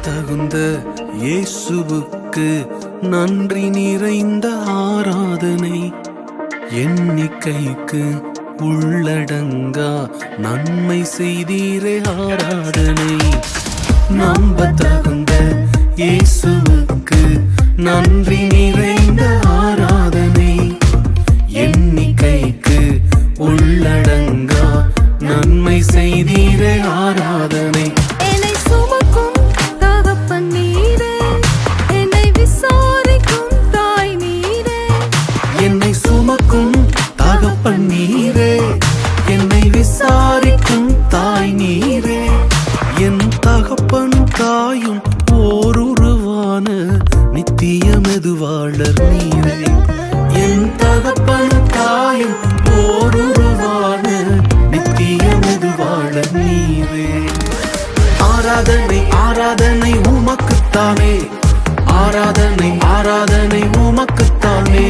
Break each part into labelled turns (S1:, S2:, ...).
S1: தகுந்த இயேசுவுக்கு நன்றி நிறைந்த ஆராதனை. எண்ணிக்கைக்கு உள்ளடங்கா நன்மை செய்தீரே ஆராதனை. நம்ப தகுந்த இயேசுவுக்கு நன்றி நிறைந்த ஆராதனை. எண்ணிக்கைக்கு உள்ளடங்கா நன்மை செய்தீரே ஆராதனை.
S2: என்னை சுமக்கும் தகப்பன் நீரே, என்னை விசாரிக்கும் தாய் நீரே.
S1: என்னை சுமக்கும் தகப்பன் நீரே, என்னை விசாரிக்கும் தாய் நீரே. என் தகப்பன் தாயும் ஓருருவான நித்திய மெதுவாளர் நீரே. என் தகப்பன் தாயும் ஓருருவான நித்திய மெதுவாளர் நீரே. ஆராதனை ஆராதனை உமக்குத்தானே, ஆராதனை ஆராதனை உமக்குத்தானே.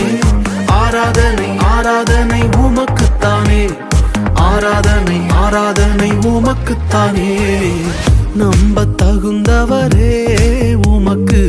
S1: ஆராதனை ஆராதனை உமக்குத்தானே, ஆராதனை ஆராதனை உமக்குத்தானே. நம்ப தகுந்தவரே உமக்கு